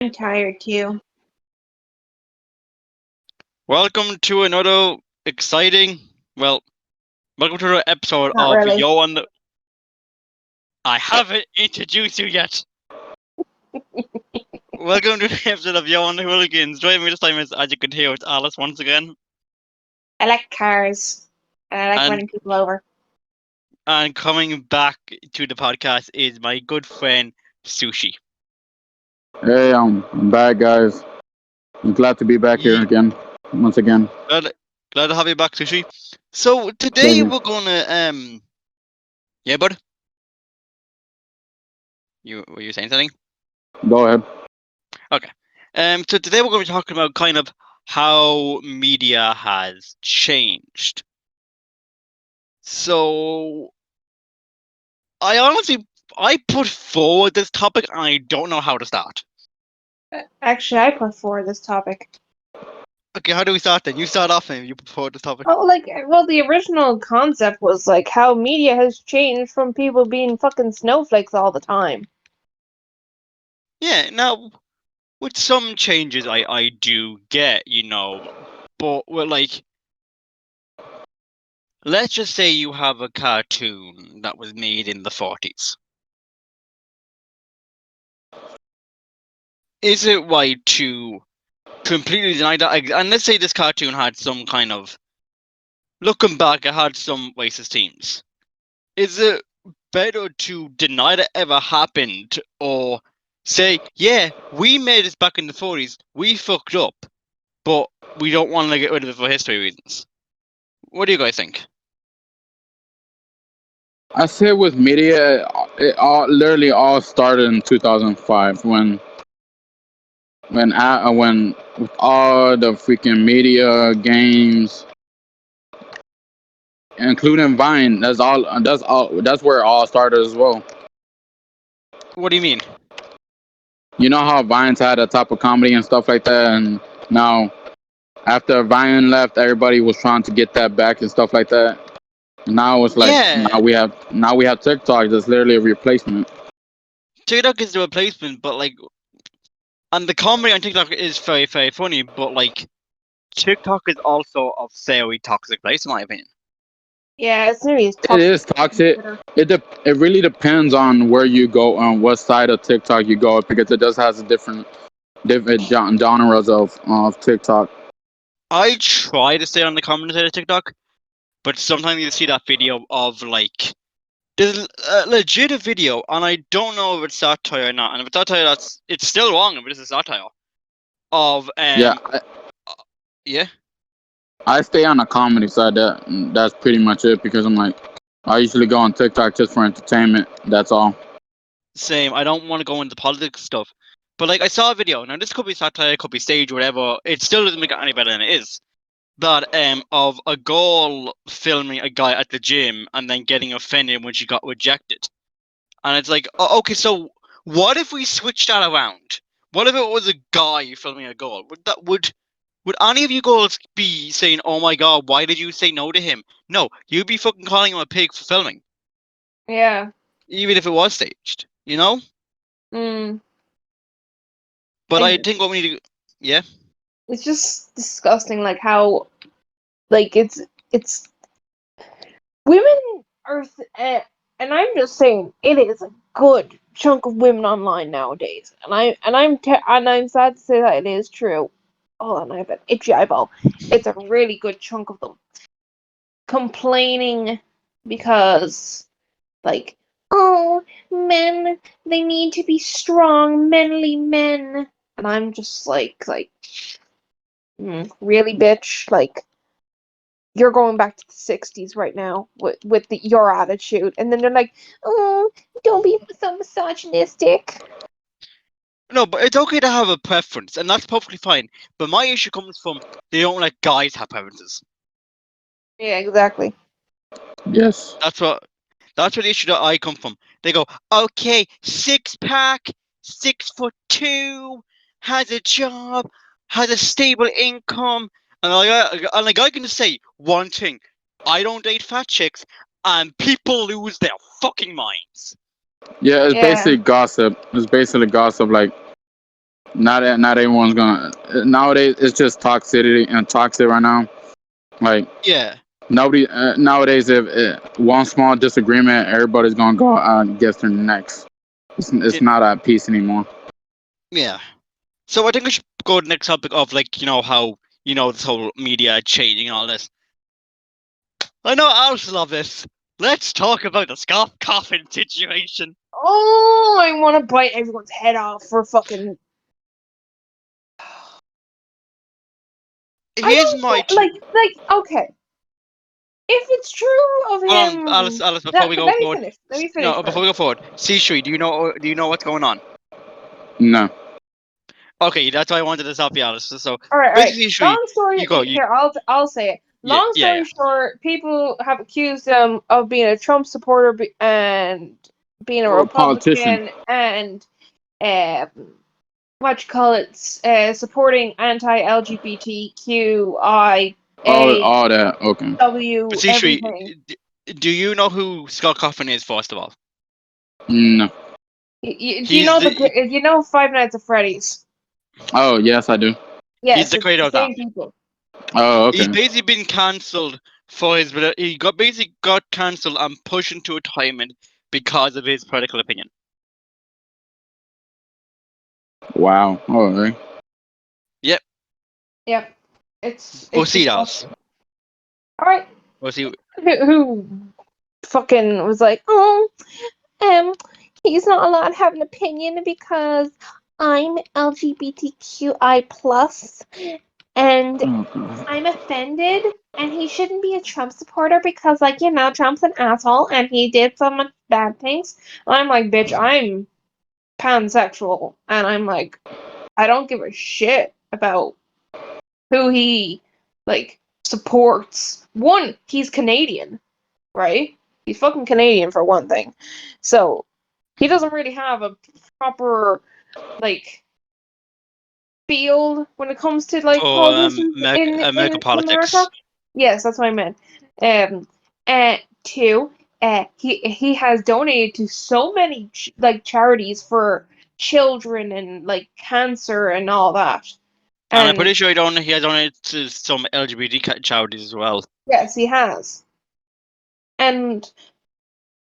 I'm tired too. Welcome to another exciting, well, welcome to another episode Not of really. Yoh and The... I haven't introduced you yet. Welcome to the episode of Yoh and The Hooligans. Joining me this time is, as you can hear, it's Alice once again. I like cars. And I like And running people over. and coming back to the podcast is my good friend, Sushi. Hey, I'm back, guys. I'm glad to be back here Ye- again, once again. glad to have you back, Sushi. So today Pleasure. we're gonna, yeah, bud? Were you saying something? Go ahead. Okay. So today we're going to be talking about kind of how media has changed. So I put forward this topic and I don't know how to start. Actually, I put forward this topic. Okay, how do we start then? You start off and you put forward this topic. Oh, the original concept was like how media has changed from people being fucking snowflakes all the time. Yeah, now with some changes I do get, but we're like, let's just say you have a cartoon that was made in the 40s. Is it right to completely deny that? And let's say this cartoon had some kind of, looking back, it had some racist themes. Is it better to deny that ever happened, or say, yeah, we made this back in the 40s, we fucked up, but we don't want to get rid of it for history reasons? What do you guys think? I say with media, it literally all started in 2005 when with all the freaking media games, including Vine. That's where it all started as well. What do you mean? You know how Vine's had a type of comedy and stuff like that, and now after Vine left, everybody was trying to get that back and stuff like that. Now it's like Yeah, now we have TikTok that's literally a replacement. TikTok is the replacement, but like, and the comedy on TikTok is very, very funny, but like, TikTok is also a very toxic place, in my opinion. Yeah, it's gonna be It toxic. is toxic. It really depends on where you go, on what side of TikTok you go, because it does has a different genres of TikTok. I try to stay on the comedy side of TikTok, but sometimes you see that video of like, there's a legit video, and I don't know if it's satire or not. And if it's satire, it's still wrong. If it is a satire of Yeah, yeah, I stay on the comedy side. That's pretty much it, because I usually go on TikTok just for entertainment. That's all. same. I don't want to go into politics stuff, but like I saw a video. Now this could be satire, could be stage, whatever. It still doesn't make it any better than it is. That of a girl filming a guy at the gym and then getting offended when she got rejected. And it's like, okay, so what if we switched that around? What if it was a guy filming a girl? Would any of you girls be saying, "Oh my god, why did you say no to him"? No, you'd be fucking calling him a pig for filming, Yeah. even if it was staged, you know. Mm. But I And think what we need to, yeah, it's just disgusting, like how, like it's women are, and I'm just saying, it is a good chunk of women online nowadays, and I'm sad to say that it is true. Hold on, I have an itchy eyeball. It's a really good chunk of them complaining because, like, oh, men, they need to be strong, manly men, and I'm just really, bitch, like, you're going back to the 60s right now with your attitude, and then they're like, oh, don't be so misogynistic. no, but it's okay to have a preference, and that's perfectly fine. But my issue comes from they don't let guys have preferences. Yeah, exactly. Yes. That's what That's where the issue that I come from. They go, okay, 6-pack, 6'2", has a job, has a stable income, and like I can just say one thing: I don't date fat chicks, and people lose their fucking minds. Yeah, it's Yeah. basically gossip. It's basically gossip. Like Not everyone's gonna. Nowadays, it's just toxicity and toxic right now. Like Yeah. nobody nowadays, if one small disagreement, everybody's gonna go against their necks. It's It, not at peace anymore. yeah. So I think we should go to the next topic of how this whole media changing and all this. I know Alice love this. Let's talk about the Scott Coffin situation. Oh, I want to bite everyone's head off for fucking. I Here's don't my get, like okay. If it's true of hold on, him, Alice. Before let we go me forward, finish. Let me finish no, before we first. go forward, C3, do you know what's going on? No. Okay, that's why I wanted to stop you, Alice. So All right. basically, C3, Long story you go. You here. I'll say it. yeah Long yeah story yeah. short, people have accused him of being a Trump supporter and being a Or a politician. Republican and um, what you call it, supporting anti-LGBTQIA All that. Okay. But W C3, everything. do you know who Scott Coffin is? First of all, No. Do you he's know the Five Nights at Freddy's? Oh yes, I do. he's Yes, the it's creator the of that. same people. Oh He's okay. basically been cancelled for his. He got cancelled and pushed into retirement because of his political opinion. Wow. All right. Yep. Yep. It's Proceed, Alice. disgusting. All right. Proceed. Who fucking was like, oh, um, he's not allowed to have an opinion because I'm LGBTQI plus, and Okay. I'm offended, and he shouldn't be a Trump supporter because, like, Trump's an asshole and he did so much bad things. And I'm like, bitch, I'm pansexual, and I'm like, I don't give a shit about who he like supports. One, he's Canadian, right? He's fucking Canadian for one thing. So he doesn't really have a proper like field when it comes to like For politicians American in politics. America. Yes, that's what I meant. And two, he has donated to so many like charities for children and like cancer and all that. And I'm And pretty sure he has donated to some LGBT charities as well. yes, he has. And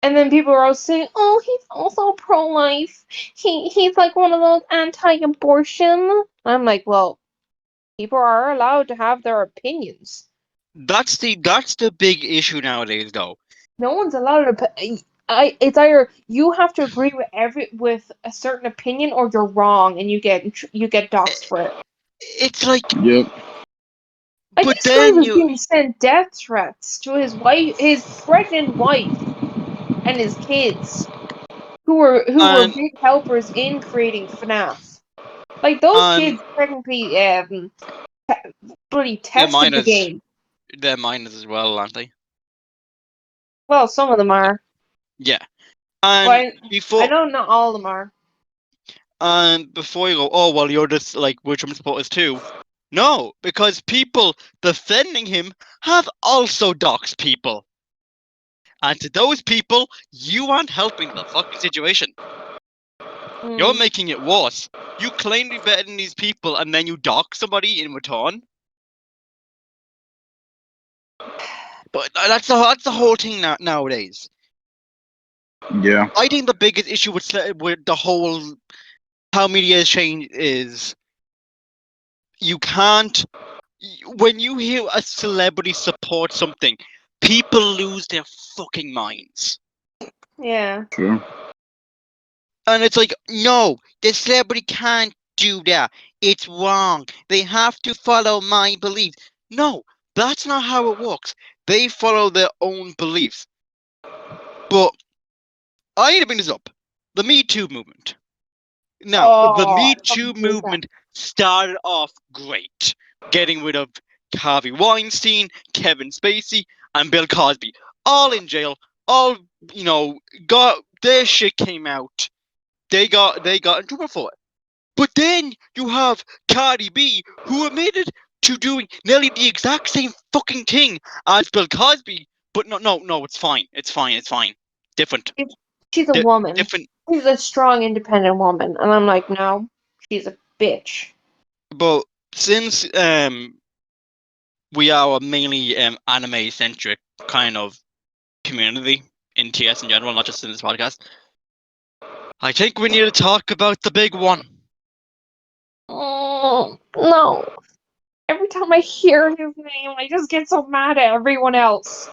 then people are also saying, "Oh, he's also pro-life. He's like one of those anti-abortion." I'm like, well, people are allowed to have their opinions. That's the big issue nowadays, though. No one's allowed to. It's either you have to agree with a certain opinion, or you're wrong, and you get doxxed for it. It's like, Yep. Like but this guy then was you being sent death threats to his wife, his pregnant wife, and his kids, who were and big helpers in creating FNAF. Like those and kids technically bloody they're tested the minors. game. They're minors as well, aren't they? Well, some of them are, Yeah. And but I before know not all of them are. before you go, oh well, you're just like we're Trump supporters too. No, because people defending him have also doxed people. And to those people, you aren't helping the fucking situation. You're Mm. making it worse. You claim to be better than these people, and then you dox somebody in return. But that's the whole thing nowadays. Yeah. I think the biggest issue with the whole how media has changed is you can't. When you hear a celebrity support something, people lose their fucking minds. Yeah. True. And it's like, no, the celebrity can't do that. It's wrong. They have to follow my beliefs. No, that's not how it works. They follow their own beliefs. But I need to bring this up. The Me Too movement. Now, the Oh, Me I Too fucking hate that. movement started off great, getting rid of Harvey Weinstein, Kevin Spacey, and Bill Cosby, all in jail. All got their shit came out. They got in trouble for it. But then you have Cardi B, who admitted to doing nearly the exact same fucking thing as Bill Cosby. But no, it's fine. It's fine. Different. She's a woman. Different. She's a strong, independent woman, and I'm like, no, she's a bitch. But since we are a mainly anime centric kind of community in TS in general, not just in this podcast, I think we need to talk about the big one. Oh, no. Every time I hear his name, I just get so mad at everyone else.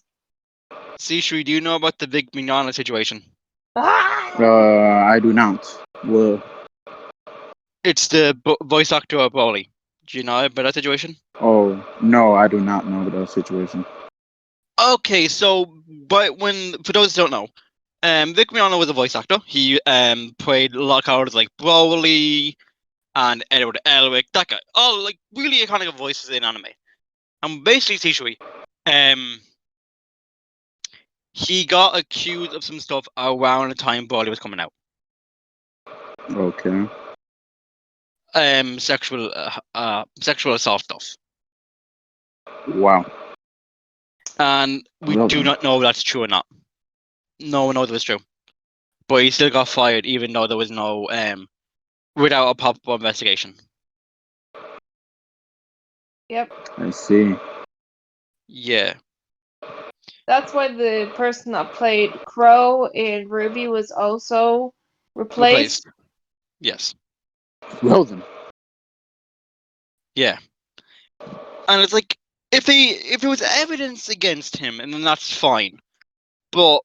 Seishui, do you know about the big Mignana situation? Ah! I do not. Well, It's the voice actor of Broly. Do you know about that situation? oh no, I do not know that situation. Okay, so for those who don't know, Vic Mignogna was a voice actor. He played a lot of characters like Broly and Edward Elric, that guy. All like really iconic voices in anime. And basically, Seishui, he got accused of some stuff around the time Broly was coming out. Okay. Sexual assault stuff. Wow. And we Well do then. not know if that's true or not. No one knows if it's true. But he still got fired even though there was no without a proper investigation. Yep. I see. Yeah. That's why the person that played Crow in Ruby was also replaced. Yes. Well then. Yeah. And it's like if there was evidence against him, and then that's fine. But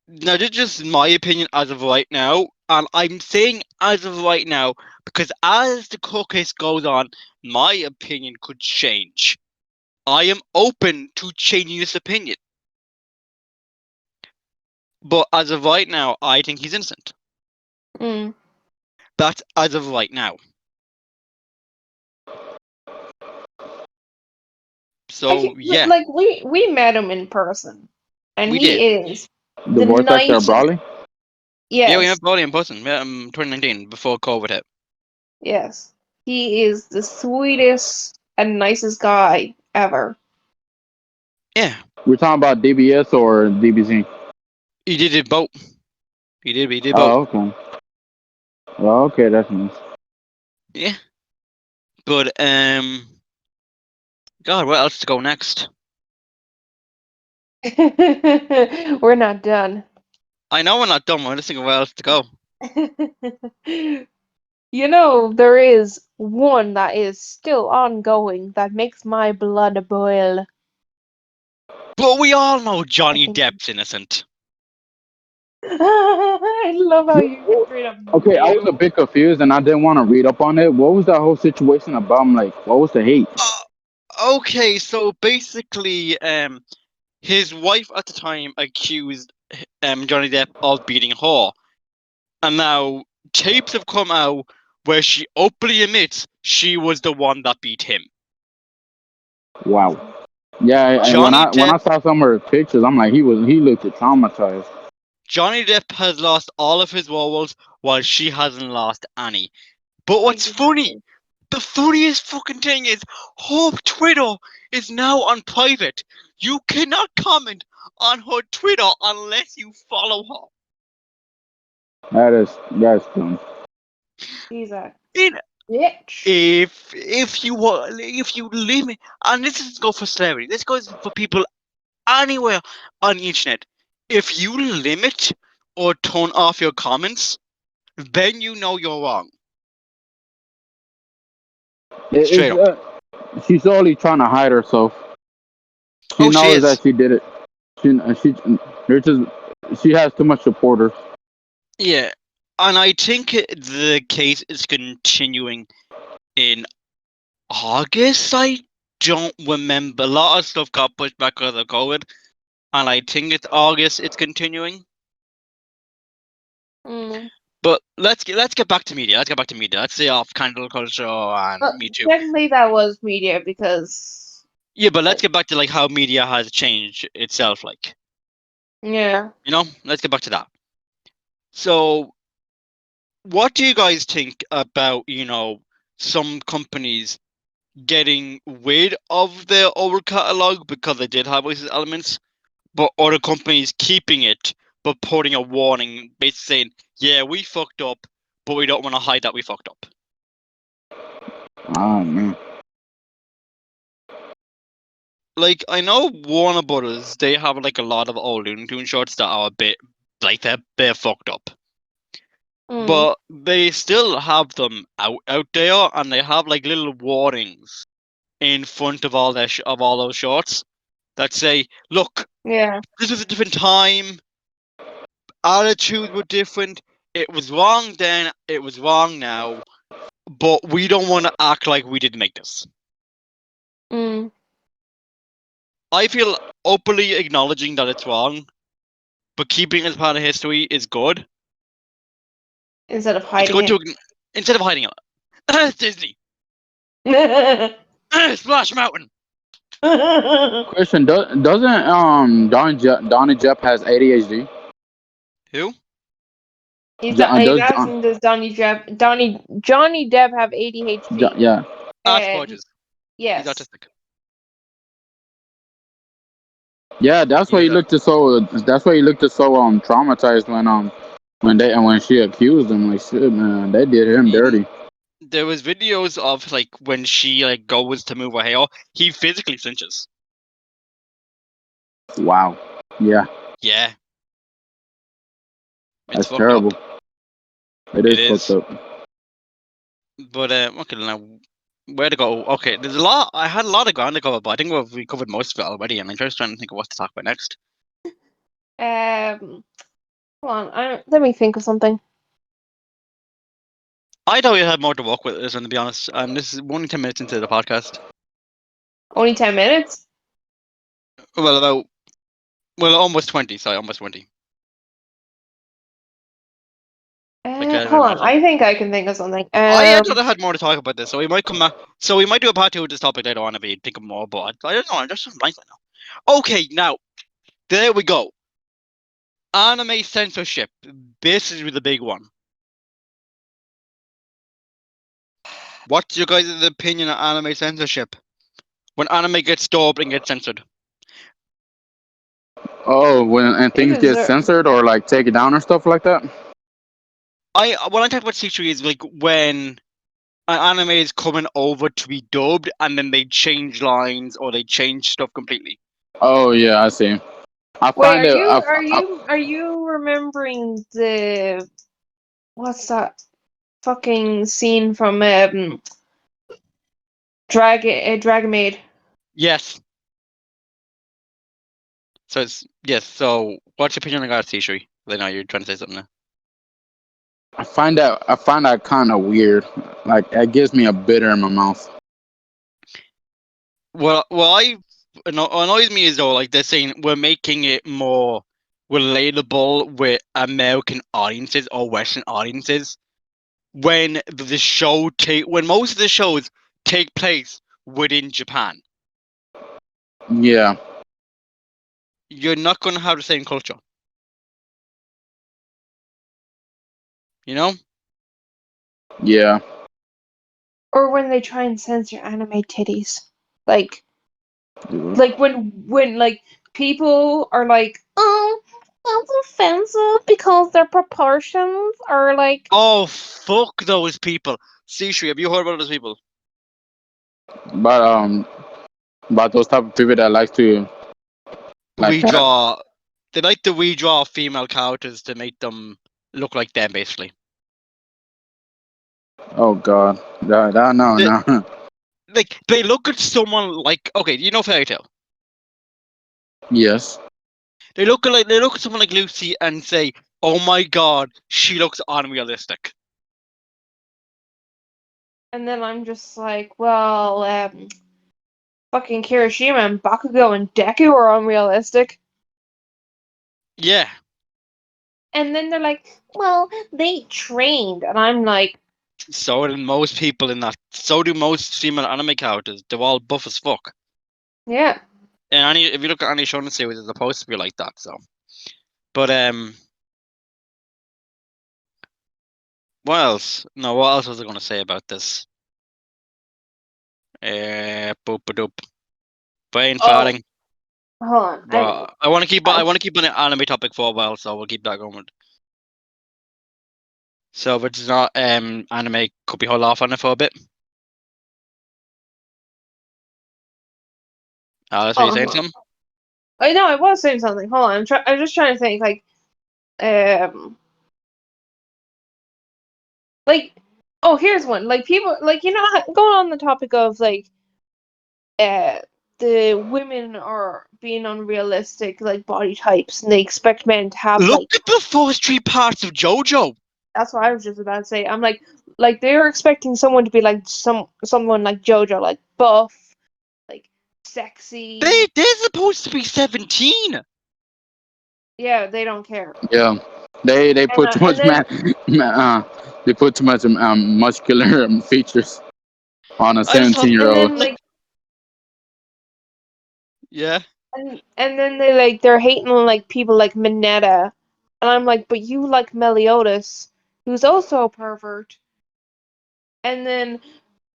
now this is just my opinion as of right now, and I'm saying as of right now because as the court case goes on, my opinion could change. I am open to changing this opinion. But as of right now, I think he's innocent. Mm. That's as of right now. So yeah, Like we met him in person, and we he did. is The the voice actor of nicest. Brawley? Yeah, we Yes, met Brody in person. 2019 before COVID hit. yes, he is the sweetest and nicest guy ever. Yeah, We're talking about DBS or DBZ? he did it both. He did both. Oh, okay. Well, okay, that's nice. Yeah, but God, what else to go next? We're not done. I know we're not done. We're just thinking where else to go. You know, there is one that is still ongoing that makes my blood boil. But we all know I Johnny think- Depp's innocent. I love how you can read up. Okay, I was a bit confused and I didn't want to read up on it. What was that whole situation about? I'm like, what was the hate? Okay, so basically, his wife at the time accused Johnny Depp of beating her, and now tapes have come out where she openly admits she was the one that beat him. Wow. Yeah, and Johnny when I Depp saw some of her pictures, I'm like, he looked traumatized. Johnny Depp has lost all of his roles while she hasn't lost any. But what's funny, the funniest fucking thing is her Twitter is now on private. You cannot comment on her Twitter unless you follow her. That's dumb. He's a In bitch. if you limit, and this doesn't go for celebrity, this goes for people anywhere on the internet. If you limit or turn off your comments, then you know you're wrong. Straight up. She's only trying to hide herself. She Oh, she knows is. that she did it. There's just, she has too much supporters. Yeah, and I think the case is continuing in August. I don't remember. A lot of stuff got pushed back because of COVID, and I think it's August. It's continuing. Mm. But let's get back to media. Let's get back to media. Let's stay off cancel culture and But Me Too. technically, that was media because Yeah, but let's get back to like how media has changed itself. Like, yeah. let's get back to that. So, what do you guys think about some companies getting rid of their old catalog because they did have racist elements, but other companies keeping it but putting a warning, basically saying, "Yeah, we fucked up, but we don't want to hide that we fucked up." Oh man. Like, I know Warner Brothers, they have like a lot of old Looney Tunes shorts that are a bit like they're fucked up. But they still have them out there, and they have like little warnings in front of all of all those shorts that say, "Look, Yeah. this was a different time. Attitudes were different. It was wrong then. It was wrong now. But we don't want to act like we didn't make this." Mm. I feel openly acknowledging that it's wrong, but keeping it as part of history is good. Instead of It's hiding good it. to instead of hiding it. It's Disney. Splash Mountain. Question: doesn't Donnie Jeff has ADHD? Who? He's Does John? asking, does Johnny Depp have ADHD? Yeah. Asperger's. He's Yes. autistic. Yeah, that's why He's he looked so. That's why he looked so traumatized when she accused him. Like shit, man, they did him dirty. There was videos of like when she like goes to move her hair, he physically flinches. Wow. Yeah, Yeah, it's that's fucked terrible. up. It It is fucked is. up. But okay, now where to go? Okay, there's a lot. I had a lot of ground to cover, but I think we covered most of it already, and I'm just trying to think of what to talk about next. Hold on. Let me think of something. I thought we had more to work with this one, to be honest. And this is only 10 minutes into the podcast. Only 10 minutes? Well, almost 20. Sorry, almost 20. Like Hold on. half. I think I can think of something. I thought I had more to talk about this, so we might come back. So we might do a part two of this topic later on if we think of more, but I don't know. I'm just blank right now. Okay, now there we go. Anime censorship. This is the big one. What's your guys' opinion on anime censorship? When anime gets dubbed and gets censored. Oh, when They things get deserve. censored or like taken down or stuff like that. What I talk about C3 is like when an anime is coming over to be dubbed and then they change lines or they change stuff completely. Oh yeah, I see. I Wait, find it. are you remembering what's that fucking scene from Dragon Maid? Yes. So it's yes. So what's your opinion on that, C3? I know you're trying to say something now. I find that kind of weird. Like it gives me a bitter in my mouth. Well, annoys me is though like they're saying we're making it more relatable with American audiences or Western audiences when when most of the shows take place within Japan. Yeah. You're not going to have the same culture. You know? Yeah. Or when they try and censor anime titties, like when like people are like, oh, that's offensive because their proportions are like. Oh, fuck those people. C3, have you heard about those people? But about those type of people that like to like that. Redraw. They like to redraw female characters to make them look like them, basically. Oh God. No. Like they look at someone like okay, you know Fairy Tale. Yes. They look at someone like Lucy and say, "Oh my God, she looks unrealistic." And then I'm just like, well, fucking Kirishima and Bakugo and Deku are unrealistic. Yeah, And then they're like, well, they trained. And I'm like, so do most people in that. So do most female anime characters. They're all buff as fuck. yeah. And if you look at any shonen series, it's supposed to be like that. So, but what else? No, what else was I going to say about this? Boop doop. Brain Oh, farting. hold on. But I want to keep on the anime topic for a while, so we'll keep that going. So if it's not anime, could we hold off on it for a bit? Alice, were you saying Oh, something? I know I was saying something. Hold on, I'm just trying to think. Um, like, oh, here's one. Like people, like going on the topic of uh, the women are being unrealistic, like body types, and they expect men to have Look at the first 3 parts of JoJo. That's what I was just about to say. I'm like they're expecting someone to be like someone like JoJo, like buff, like sexy. They're supposed to be 17. Yeah, they don't care. Yeah, they put too And much then they put too much muscular features on a I just have, 17-year and old. then like, yeah. and then they're hating on like people like Mineta, and I'm like, but you like Meliodas, who's also a pervert. And then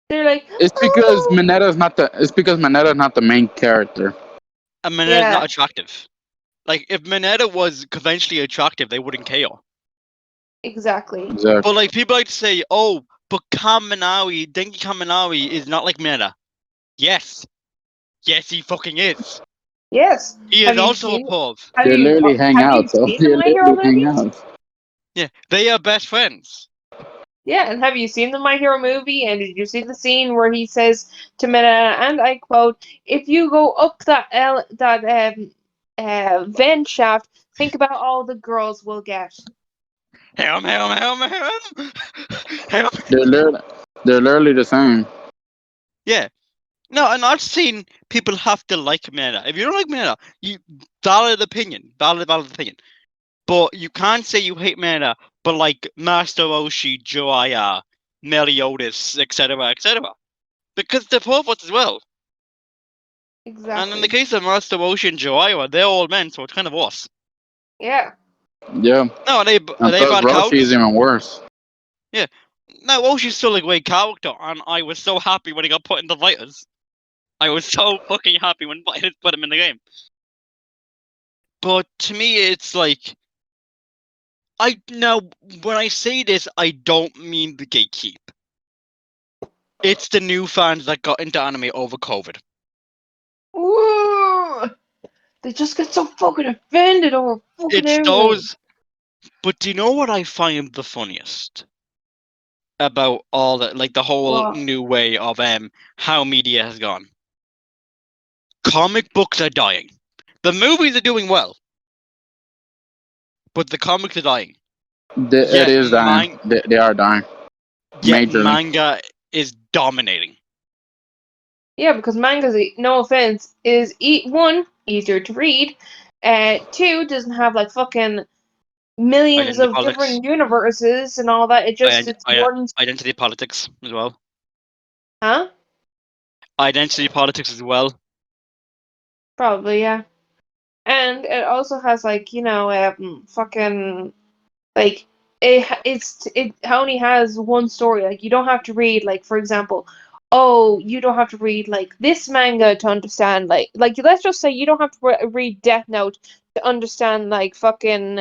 they're like, It's because oh Mineta's not the main character. And no, Mineta's not attractive. Like, if Mineta was conventionally attractive, they wouldn't care. exactly. Exactly. But, like, people like to say, oh, but Denki Kaminawi is not like Mineta. Yes. Yes, he fucking is. Yes. He Have is you also a seen? perv. They literally hang Have you out, so seen the they My Hero literally hang movies? out. Yeah, they are best friends. Yeah, and have you seen the My Hero movie? And did you see the scene where he says to Mineta, and I quote, "If you go up that vent shaft, think about all the girls we'll get." Ham. They're literally the same. Yeah. No, and I've seen people have to like Mineta. If you don't like Mineta, valid opinion. Valid opinion. But you can't say you hate Mineta, but like Master Roshi, Jiraiya, Meliodas, etc., because they're perverts as well. And in the Exactly. case of Master Roshi and Jiraiya, they're all men, so it's kind of worse. Yeah. Yeah, No, are they and plus bad Roshi is cows? even worse. Yeah. No, Roshi's still a great character, and I was so happy when he got put in the fighters. I was so fucking happy when fighters put him in the game. But to me, it's like, when I say this, I don't mean the gatekeep. It's the new fans that got into anime over COVID. Ooh, they just get so fucking offended over fucking It's everything. those. But do you know what I find the funniest about all that, like the whole What? new way of how media has gone? Comic books are dying. The movies are doing well, but the comics are dying. It Yet is dying. They are dying. Majorly. manga is dominating. Yeah, because mangas, no offense, is one easier to read, two doesn't have like fucking millions Identity of politics. different universes and all that. It's one. Identity politics as well. Huh? Identity politics as well. Probably, yeah. And it also has fucking like it only has one story. Like you don't have to read like, for example, oh, you don't have to read like this manga to understand like let's just say you don't have to read Death Note to understand like fucking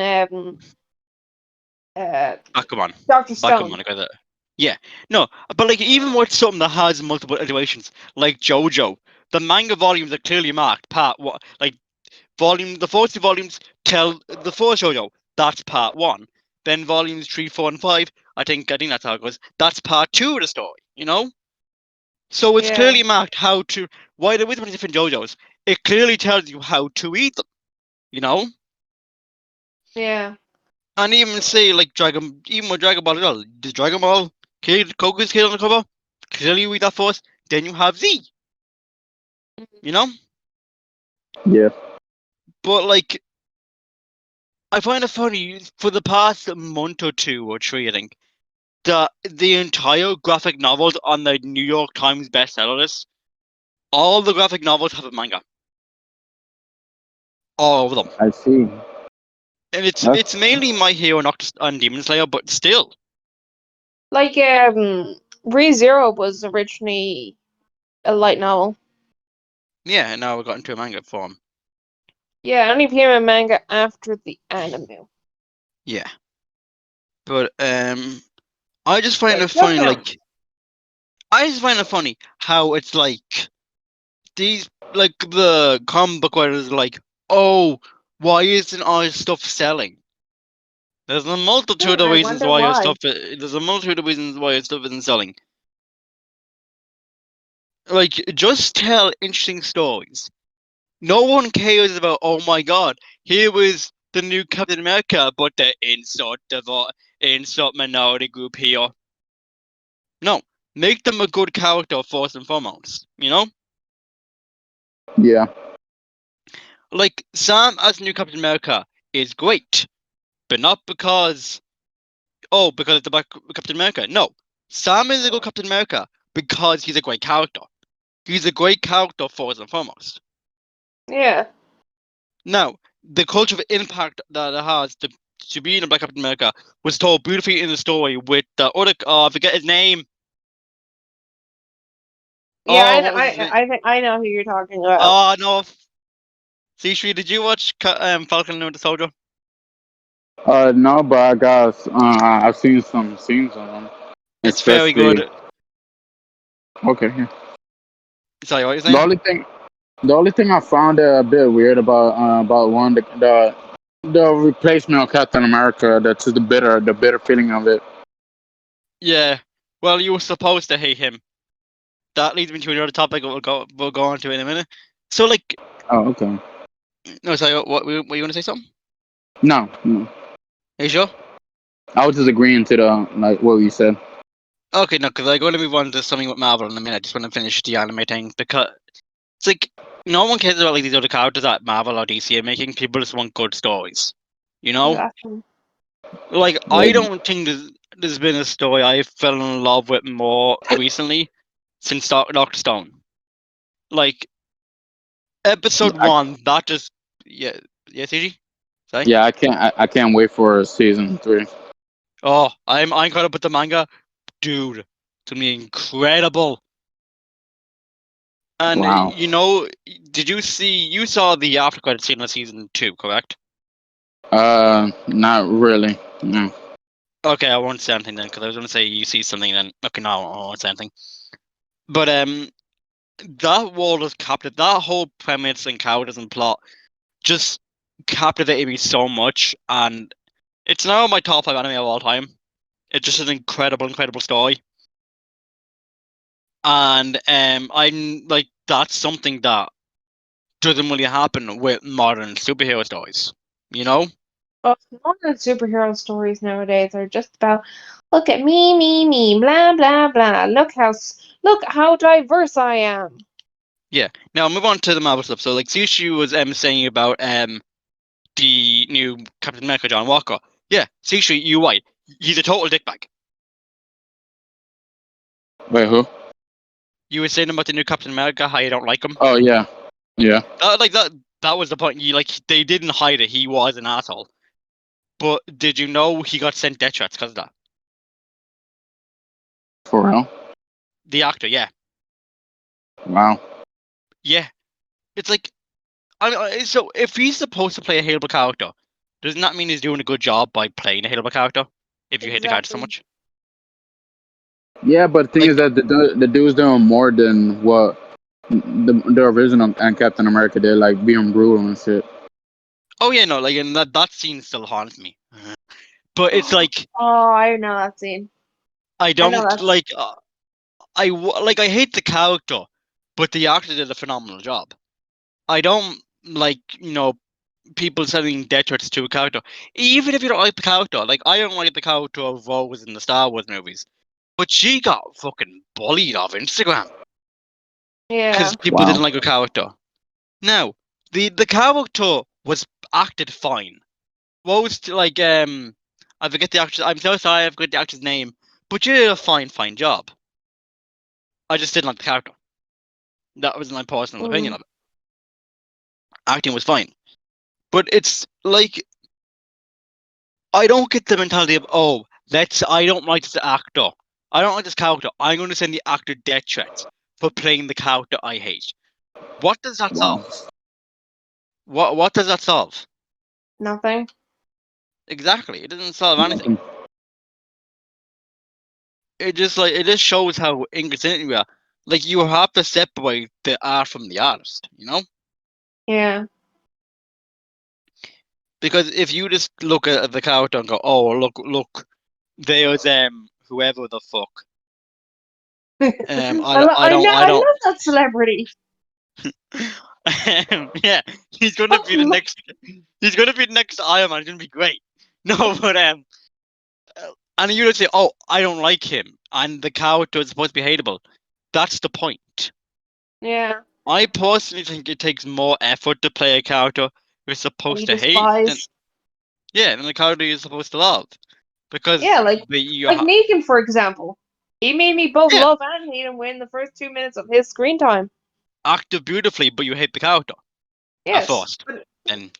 Bakuman. Dr. Stone. Bakuman, I got that. Yeah. No, but like even with something that has multiple iterations, like JoJo, the manga volumes are clearly marked part what like the first 2 volumes tell the first JoJo, that's part 1. Then volumes 3, 4, and 5, I think that's how it goes. That's part 2 of the story, you know? So it's Yeah, clearly marked how to why there is many different JoJos. It clearly tells you how to eat them, you know? yeah, And even say like even with Dragon Ball as well, the Dragon Ball kid Goku's kid on the cover, clearly you read that first, then you have Z, you know? Yeah. But like I find it funny for the past month or 2 or 3, I think, the entire graphic novels on the New York Times bestseller list, all the graphic novels have a manga. All of them. I see. And it's mainly My Hero and Demon Slayer, but still. like ReZero was originally a light novel. Yeah, and now we got into a manga form. Yeah, it only became a manga after the anime. Yeah. But I just find Like it funny, Young. like I just find it funny how it's like these like the comic book writers are like, oh, why isn't our stuff selling? There's a multitude of I reasons wonder why your why. stuff. There's a multitude of reasons why your stuff isn't selling. Like, just tell interesting stories. No one cares about. Oh my God, here was the new Captain America, but the insert minority group here. No, make them a good character first and foremost. You know, Yeah. like Sam as new Captain America is great, but not because because it's about Captain America. No, Sam is a good Captain America because he's a great character. He's a great character first and foremost. Yeah. Now, the cultural impact that it has to be in a Black Captain America was told beautifully in the story with the other. I forget his name. Yeah, Oh, what was his name? I think I know who you're talking about. Oh no. Sri, did you watch Falcon and the Soldier? No, but I got. I've seen some scenes on them, It's very good. especially. Okay. Yeah. Sorry, what are you The saying? only thing, the only thing I found a bit weird about one the replacement of Captain America. That's the bitter feeling of it. Yeah. Well, you were supposed to hate him. That leads me to another topic we'll go on to in a minute. So, like, Oh, okay. no, sorry, what were you going to say something? No, no. Are you sure? I was just agreeing to the like what you said. Okay, no, because I'm going to move on to something with Marvel in a minute. I just want to finish the anime thing because it's like no one cares about like these other characters that Marvel or DC are making. People just want good stories, you know. Exactly. Like I Well, don't think there's been a story I fell in love with more recently since Doctor Stone. Like episode I, 1, that just yeah, CG. Sorry. yeah, I can't wait for season 3. Oh, I'm caught up with the manga, dude. It's gonna be incredible. And Wow. did you saw the after credit scene of season 2, correct? Not really. No. Okay, I won't say anything then, because I was gonna say you see something then. Okay, no, I won't say anything. But that world is captive. That whole premise and characters and plot just captivated me so much, and it's now my top 5 anime of all time. It's just an incredible, incredible story. And I'm like that's something that doesn't really happen with modern superhero stories. You know? Well, modern superhero stories nowadays are just about look at me, blah blah blah. Look how diverse I am. Yeah. Now move on to the Marvel stuff. So like Sushi was saying about the new Captain America John Walker. Yeah, Sushi, you're right. He's a total dickbag. Wait, who? You were saying about the new Captain America, how you don't like him. Oh yeah, yeah. That was the point. They didn't hide it. He was an asshole. But did you know he got sent death threats because of that? For real? The actor, yeah. Wow. Yeah. It's like so if he's supposed to play a hateable character, doesn't that mean he's doing a good job by playing a hateable character? If you hate the character so Exactly. much, Yeah, but the thing is like that the dude's doing more than what the original and Captain America did, like being brutal and shit. oh yeah, no, like and that scene still haunts me. But it's like Oh, I know that scene. I I know don't that. like I hate the character, but the actor did a phenomenal job. I don't like people sending death threats to a character, even if you don't like the character. Like I don't like the character of Rose in the Star Wars movies, but she got fucking bullied off Instagram Yeah. because people Wow. didn't like her character. Now, the character was acted fine. Rose, like I forget the actress. I'm so sorry, I forget the actor's name, but she did a fine job. I just didn't like the character. That was my personal opinion Mm. of it. Acting was fine, but it's like I don't get the mentality of I don't like this actor. I don't like this character. I'm going to send the actor death threats for playing the character I hate. What does that Wow. solve? What does that solve? Nothing. Exactly. It doesn't solve anything. Nothing. It just shows how inconsistent we are. Like you have to separate the art from the artist, you know? Yeah. Because if you just look at the character and go, "Oh, look, there's whoever the fuck," I I don't. love that celebrity. Yeah, he's gonna Fuck be the you. next. He's gonna be the next Iron Man. It's gonna be great. No, but and you would say, "Oh, I don't like him," and the character is supposed to be hateable. That's the point. Yeah. I personally think it takes more effort to play a character you're And you supposed to hate than despise. than the character you're supposed to love, because Yeah, like you like Negan, for example. He made me both yeah love and hate him within the first 2 minutes of his screen time. acted beautifully, but you hate the character at Yes. first, then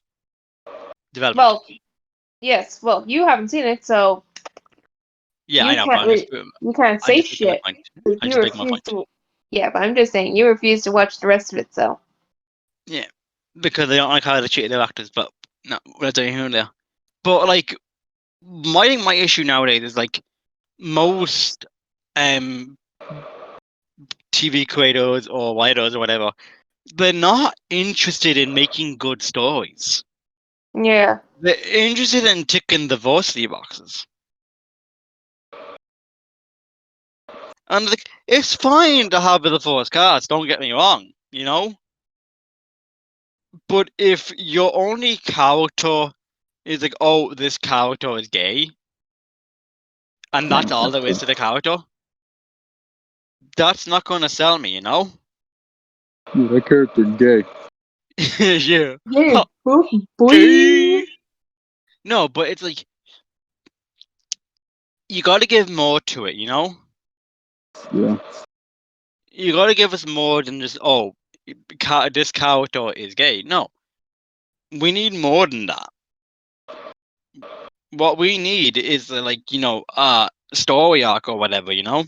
development. Well, yes. Well, you haven't seen it, so Yeah, I you know, but can't you can't I'm say just making my shit. point. Like, I'm you just making my refuse point. to. Yeah, but I'm just saying you refuse to watch the rest of it. So Yeah, because they don't like how they treat their actors, but no, we're not doing here and there. But like, my issue nowadays is like most um TV creators or writers or whatever, they're not interested in making good stories. yeah, They're interested in ticking the varsity boxes. And like, it's fine to have the force cast, don't get me wrong, you know? But if your only character is like, oh, this character is gay, and that's all there is to the character, that's not gonna sell me, you know? Yeah, that character gay. Yeah. yeah, Ha, boy. gay. No, but it's like, you gotta give more to it, you know? Yeah. You gotta give us more than just, oh, this character is gay. No, we need more than that. What we need is like, story arc or whatever, you know?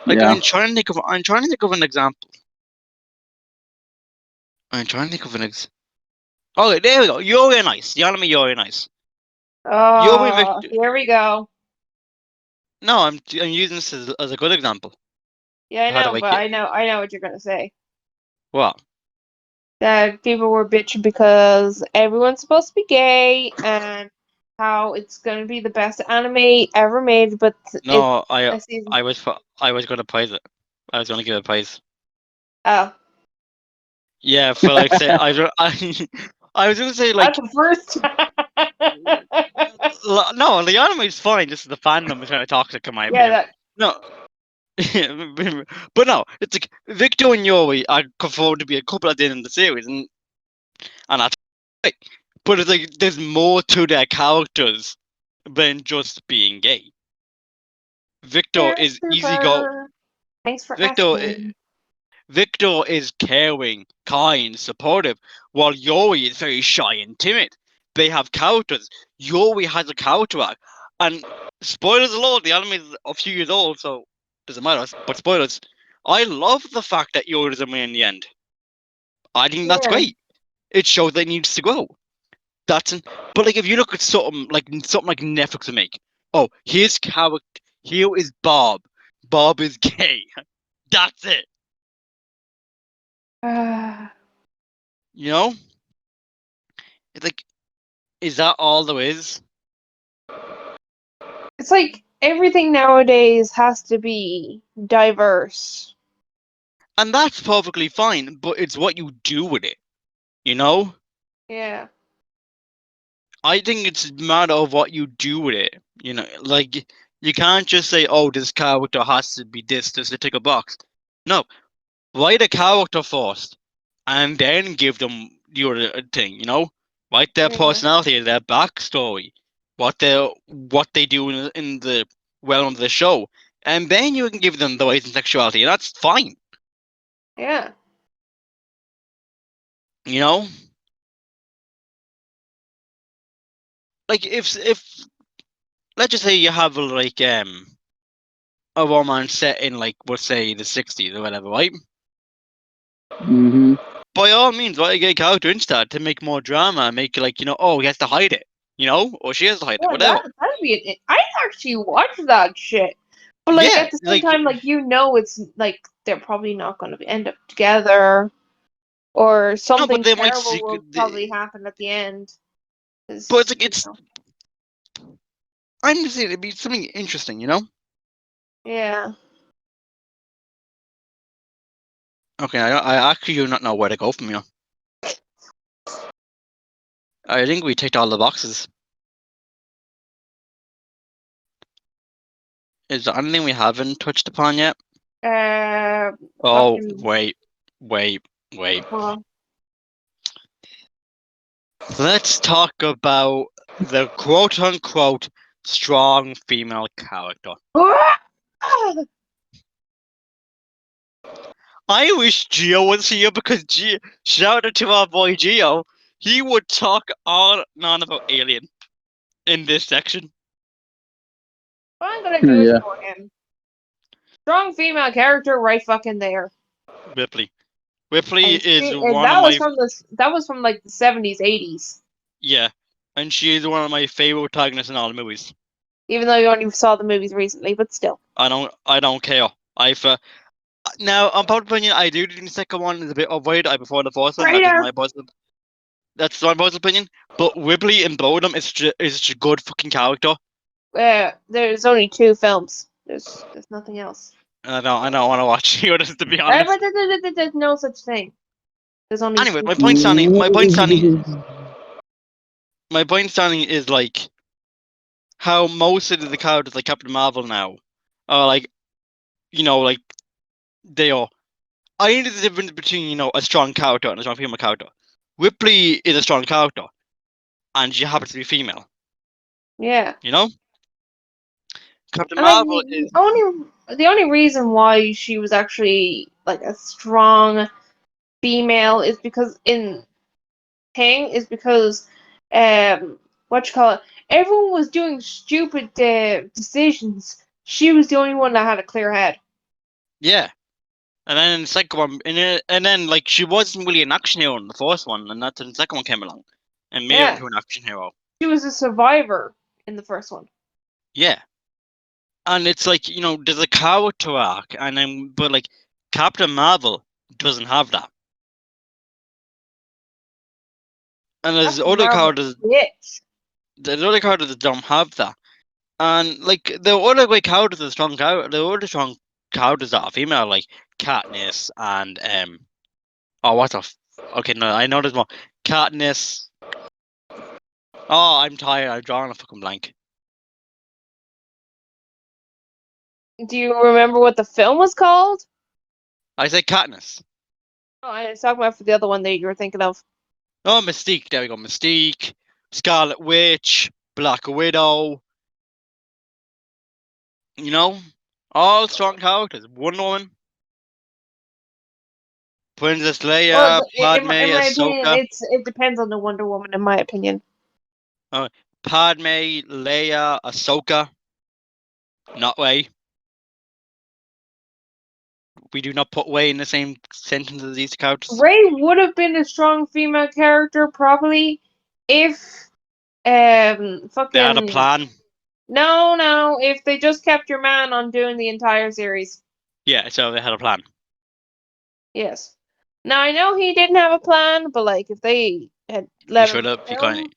Like Yeah. I'm trying to think of an example. I'm trying to think of an Okay, there we go. You're very nice. The anime You're very nice. You're Oh, Victor. here we go. No, I'm using this as a good example Yeah, I of how to know, like but it. I know what you're gonna say. Well, That people were bitching because everyone's supposed to be gay and how it's gonna be the best anime ever made, but it's no, a season. I was gonna praise it. I was gonna give it praise. Oh, Yeah, for like say I was gonna say that's like the first. no, the anime is fine. Just the fandom is kind of toxic in my Yeah, opinion. that. No, but no, it's like Victor and Yori are confirmed to be a couple at the end of the series, and that's right. But it's like there's more to their characters than just being gay. Victor They're is easygoing. super. Thanks for Victor, asking. Victor is caring, kind, supportive, while Yori is very shy and timid. They have characters. Yori has a character arc, and spoilers alone, the anime is a few years old, so doesn't matter. But spoilers. I love the fact that Yori doesn't win in the end. I think that's Yeah. great. It shows that it needs to grow. But like if you look at something like Netflix would make, oh, his character here is Bob. Bob is gay. That's it. You know? It's like, is that all there is? It's like everything nowadays has to be diverse. And that's perfectly fine, but it's what you do with it. You know? Yeah. I think it's a matter of what you do with it. You know, like you can't just say, "Oh, this character has to be this just to tick a box." No, write a character first, and then give them your thing. You know, write their Yeah. personality, their backstory, what they do in the realm of the show, and then you can give them the ways and sexuality, and that's fine. Yeah. You know, like if let's just say you have like a romance set in like we'll say the 60s or whatever, right? Mhm. By all means, write a gay character instead to make more drama, make like oh he has to hide it, or she has to hide it, Boy, whatever. that'd be it. I'd actually watch that shit. But like Yeah, at the same time, like it's like they're probably not going to end up together, or no, something but they might. terrible will probably happen at the end. But it's 'Cause, like I'm just saying it'd be something interesting, you know? yeah. Okay, I actually do not know where to go from here. I think we ticked all the boxes. Is there anything we haven't touched upon yet? Oh, Fucking. wait. Well, Let's talk about the quote-unquote strong female character. I wish Gio was here because shout out to our boy Gio. He would talk on and on about Alien in this section. What I'm gonna do Yeah. it for him. Strong female character, right fucking there. Ripley. Ripley And is one of my that was from like the 70s, 80s. yeah, and she is one of my favorite protagonists in all the movies. Even though you only saw the movies recently, but still. I don't care. Now on public opinion, I do think the second one is a bit overrated. I prefer the first one. Traitor. That's my personal opinion. But Ripley in both of them is just a good fucking character. There's only 2 films. There's nothing else. I don't want to watch the others to be honest. There's no such thing. There's only Anyway, 2 my films. point standing is like how most of the characters like Captain Marvel now are like, like they are. I think there's a difference between a strong character and a strong female character. Ripley is a strong character, and she happens to be female. Yeah. You know, Captain And like Marvel is the only reason why she was actually like a strong female is because what you call it, everyone was doing stupid decisions. She was the only one that had a clear head. yeah. And then in the second one, and then like she wasn't really an action hero in the first one, and that's when the second one came along and made her Yeah. into an action hero. She was a survivor in the first one. Yeah, and it's like there's a character arc, but like Captain Marvel doesn't have that, and there's Captain other Marvel, characters. bitch. There's other characters that don't have that, and like the other great characters are strong characters. The other strong characters that are female, like Katniss and oh what the okay no I know there's more Katniss. Oh, I'm tired. I'm drawing a fucking blank. Do you remember what the film was called? I said Katniss. Oh, I was talking about for the other one that you were thinking of. Oh, Mystique. There we go. Mystique, Scarlet Witch, Black Widow. All strong characters. Wonder Woman, Princess Well, Leia, Padme, in my opinion, Ahsoka. it depends on the Wonder Woman. In my opinion, Padme, Leia, Ahsoka. Not Rey. We do not put Rey in the same sentence as these characters. Rey would have been a strong female character probably if fucking They had a plan. No, if they just kept your man on doing the entire series. Yeah, so they had a plan. Yes. Now I know he didn't have a plan, but like if they had let him film,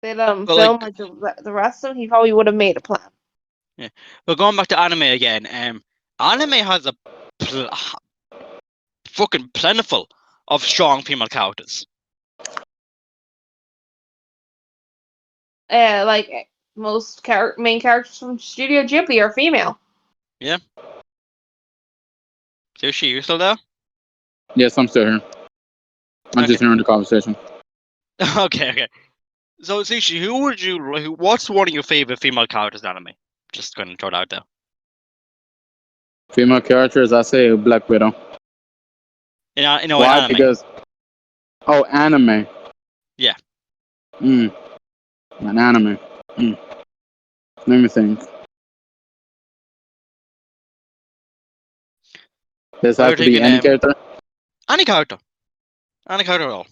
they let him film like the rest of them, he probably would have made a plan. Yeah, but going back to anime again. Anime has a fucking plentiful of strong female characters. Like most main characters from Studio Ghibli are female. Yeah. Sushi, you still there? Yes, I'm still here. I'm just hearing the conversation. Okay. So, Sushi, what's one of your favorite female characters in anime? Just going to throw it out there. Female characters, I say Black Widow. Why? Anime. Because anime. Yeah. An anime. Let me think. Does it have to be any character? Any character. Any character at all.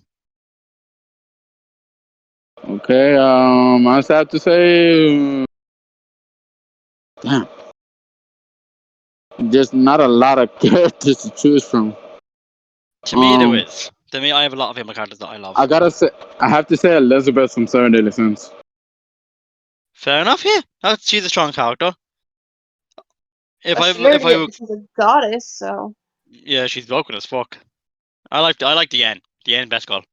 Okay, I just have to say Damn. There's not a lot of characters to choose from. To me, there is. To me, I have a lot of female characters that I love. I have to say Elizabeth from Seven Deadly Sins. Fair enough. Yeah, she's a strong character. If I She's a goddess, so. yeah, she's broken as fuck. I like the end. The end best girl.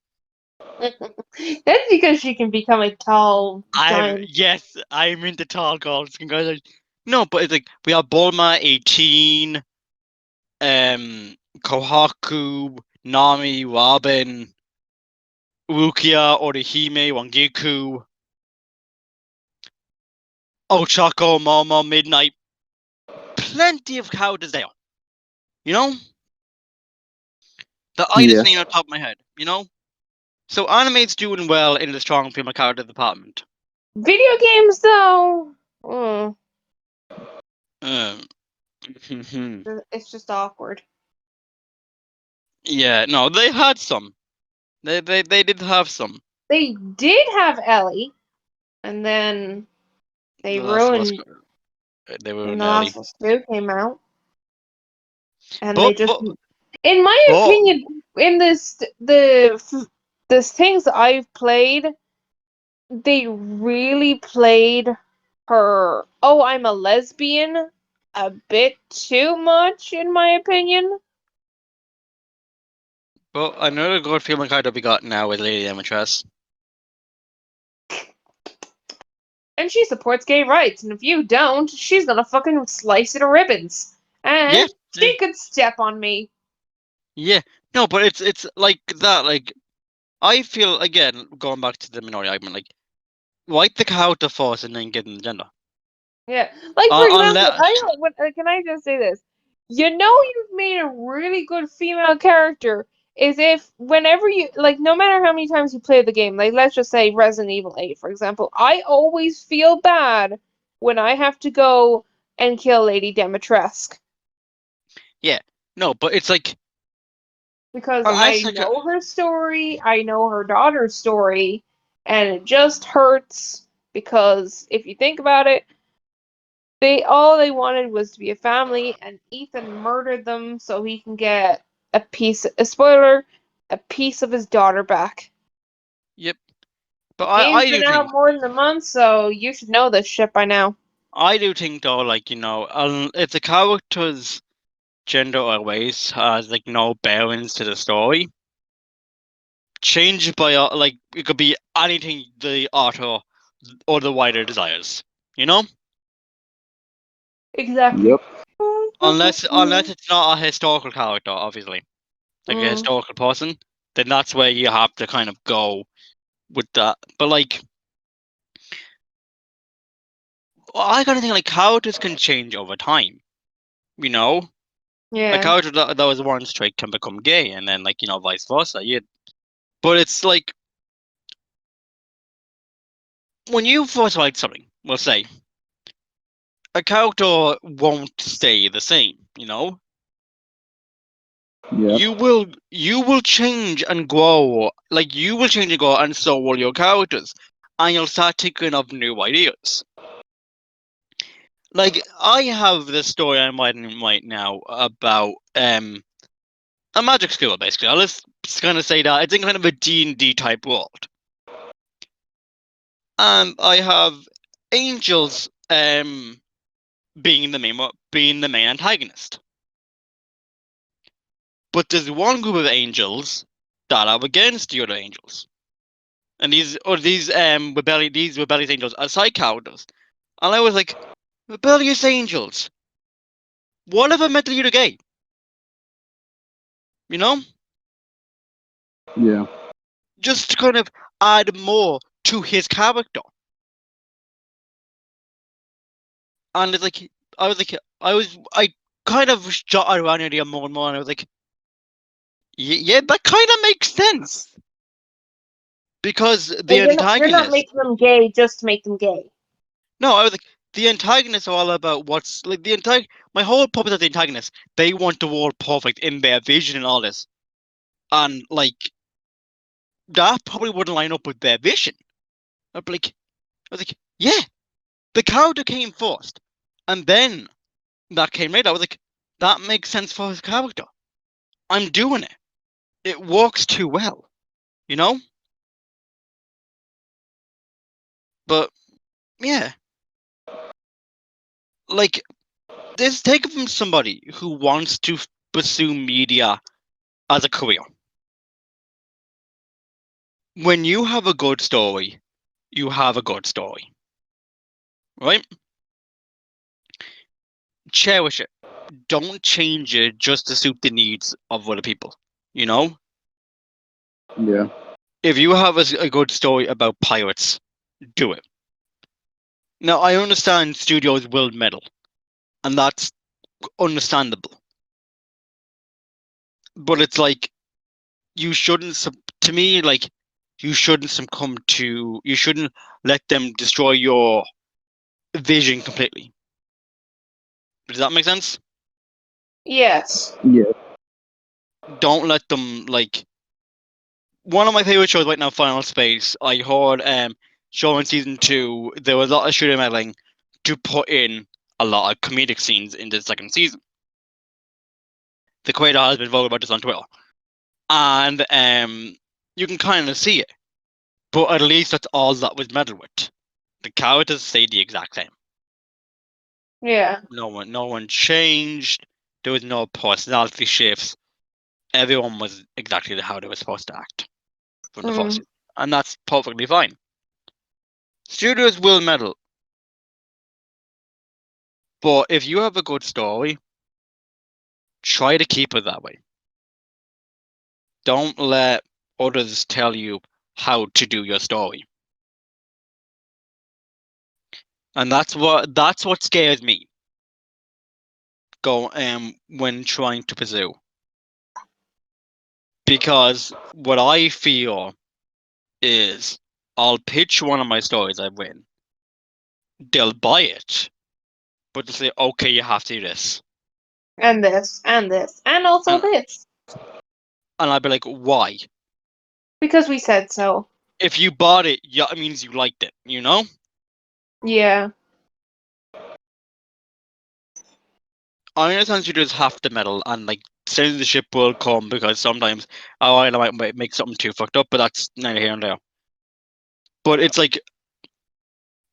That's because she can become a tall giant. Yes, I'm into tall girls. Congratulations. No, but it's like we have Bulma 18, Kohaku, Nami, Robin, Rukia, Orihime, Wangiku, Ochako, Momo, Midnight. Plenty of characters there. You know? That I just name off the top of my head, you know? So anime's doing well in the strong female character department. Video games, though. It's just awkward. Yeah, no, they had some. They did have some. They did have Ellie, and then they ruined. They When ruined The Ellie. Last of Us 2 came out, and But, they just, in my opinion, in the things that I've played, they really played her. Oh, I'm a lesbian. A bit too much, in my opinion. but another good female character we got now is Lady Demetress. And she supports gay rights, and if you don't, she's gonna fucking slice it to ribbons. And Yeah. she could step on me. Yeah, no, but it's like that. Like, I feel again going back to the minority argument. Like, write the character first and then get in the gender. Yeah, like for example, Unless can I just say this? You know, you've made a really good female character is if whenever you like, no matter how many times you play the game, like let's just say Resident Evil 8, for example, I always feel bad when I have to go and kill Lady Demetresque. Yeah, no, but it's like Because unless I know her story, I know her daughter's story, and it just hurts because if you think about it, all they wanted was to be a family, and Ethan murdered them so he can get a spoiler, a piece of his daughter back. Yep. But The game's I do been out think more than a month, so you should know this shit by now. I do think though, like, you know, if the character's gender or race has like no bearings to the story, change it by like it could be anything the author or the writer desires. You know, Exactly. Yep. unless it's not a historical character, obviously, like a historical person, then that's where you have to kind of go with that. But like, I kind of think like characters can change over time. You know, a Yeah. character that was born straight can become gay, and then like, you know, vice versa. Yeah, but it's like when you first write something, we'll say a character won't stay the same. You know, Yep. you will change and grow. Like you will change and grow, and so will your characters, and you'll start thinking of new ideas. Like I have this story I'm writing right now about a magic school, basically. I'll just kind of say that it's in kind of a D&D type world. And I have angels being the main antagonist. But there's one group of angels that are against the other angels. And these rebellious angels are side characters. And I was like, rebellious angels. What if I meant you to gay? You know? Yeah. Just to kind of add more to his character. And it's like I kind of jotted around the idea more and more, and I was like, yeah, that kind of makes sense because the You're not antagonist. making them gay just to make them gay. No, I was like, the antagonists are all about what's like the antag. My whole purpose of the antagonists, they want the world perfect in their vision and all this, and like that probably wouldn't line up with their vision. I was like, yeah, the character came first, And then that came later. I was like, that makes sense for his character. I'm doing it. It works too well, you know? But yeah, like this take it from somebody who wants to pursue media as a career. When you have a good story, you have a good story, right? Cherish it. Don't change it just to suit the needs of other people, you know? Yeah. If you have a good story about pirates, do it. Now, I understand studios will meddle, and that's understandable. But it's like, you shouldn't, to me, like, you shouldn't succumb to, you shouldn't let them destroy your vision completely. Does that make sense? Yes. Yeah. Don't let them, like, one of my favorite shows right now, Final Space. I heard showing season 2, there was a lot of shooting meddling to put in a lot of comedic scenes in the second season. The creator has been vocal about this on Twitter, and you can kind of see it. But at least that's all that was meddled with. The characters stayed the exact same. Yeah. No one changed. There was no personality shifts. Everyone was exactly how they were supposed to act from the first season, and that's perfectly fine. Studios will meddle, but if you have a good story, try to keep it that way. Don't let others tell you how to do your story. And that's what scares me. When trying to pursue. Because what I feel is I'll pitch one of my stories I've written. They'll buy it, but they'll say, okay, you have to do this. And this, and also And this. I'll be like, why? Because we said so. If you bought it, yeah, it means you liked it, you know? Yeah. I understand you just have to meddle and like censorship will come because sometimes I might make something too fucked up, but that's neither here nor there. But it's like,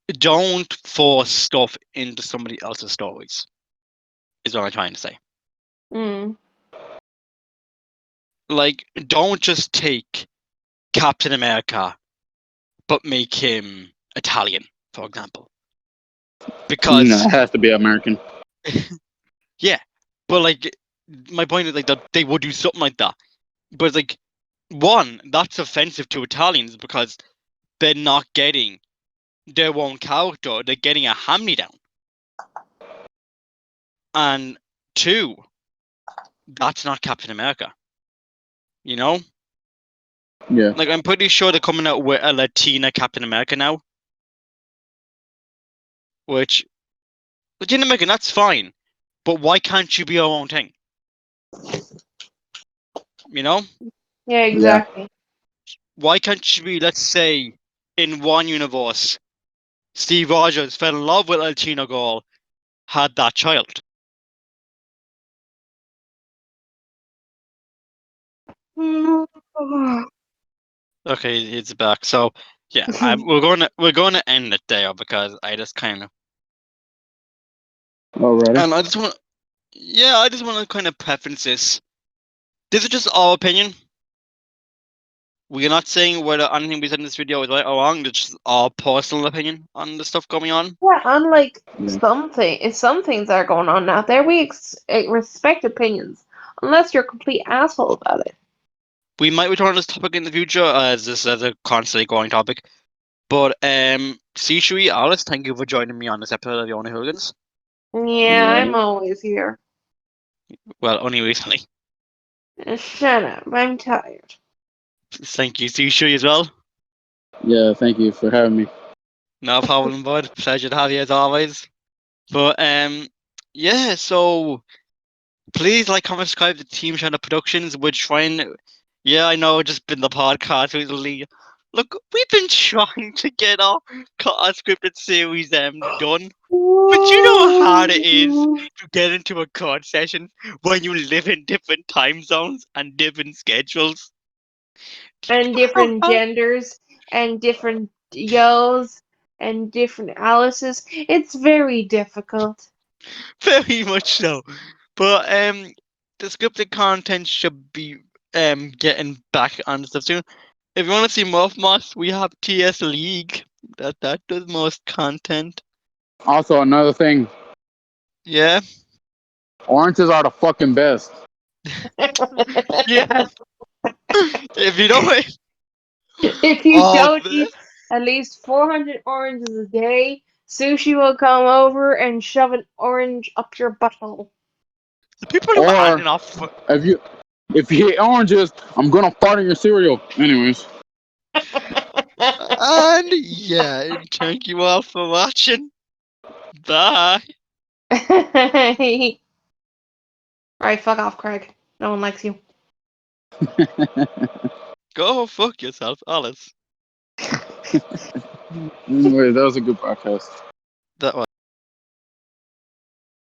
don't force stuff into somebody else's stories. Is what I'm trying to say. Mm. Like, don't just take Captain America, but make him Italian, for example. No, Because it has to be American. yeah, but like my point is like that they would do something like that. But it's like, one, that's offensive to Italians because they're not getting their own character; they're getting a hand-me-down. And two, that's not Captain America. You know, Yeah. like I'm pretty sure they're coming out with a Latina Captain America now, which Latin American, that's fine, but why can't you be your own thing? You know, Yeah, Yeah. exactly. why can't you be? Let's say in one universe, Steve Rogers fell in love with a Latino girl, had that child. Okay, it's back. So yeah, we're gonna end it there because I just kind of Alrighty. and I just want to kind of preference this. This is just our opinion. We're not saying whether anything we said in this video is right or wrong. It's just our personal opinion on the stuff going on. Yeah, unlike Yeah. some things that are going on out there, we respect opinions, unless you're a complete asshole about it. We might return to this topic in the future as this is a constantly growing topic. But Shishui, Alice, thank you for joining me on this episode of Yoh and The Hooligans. Yeah, I'm always here. Well, only recently. Shut up, I'm tired. Thank you, Shishui, as well. Yeah. Thank you for having me. No problem, bud. Pleasure to have you as always. But yeah. So please like, comment, subscribe to Team Channel Productions. We're trying. Yeah, I know, just been the podcast recently, Look, we've been trying to get our scripted series done. But you know how hard it is to get into a COD session when you live in different time zones and different schedules. And different genders, and different Yohs, and different Alices. It's very difficult. Very much so. But the scripted content should be getting back on stuff soon. If you want to see more from us, we have TS League. That does most content. Also, another thing, Yeah. oranges are the fucking best. Yeah. If you don't If you oh don't eat at least 400 oranges a day, sushi will come over and shove an orange up your butthole. the people who aren't Or enough if you eat oranges, I'm gonna fart in your cereal. Anyways. and yeah, thank you all for watching. Bye. Right, fuck off, Craig. No one likes you. Go fuck yourself, Alice. Anyways, that was a good podcast. That was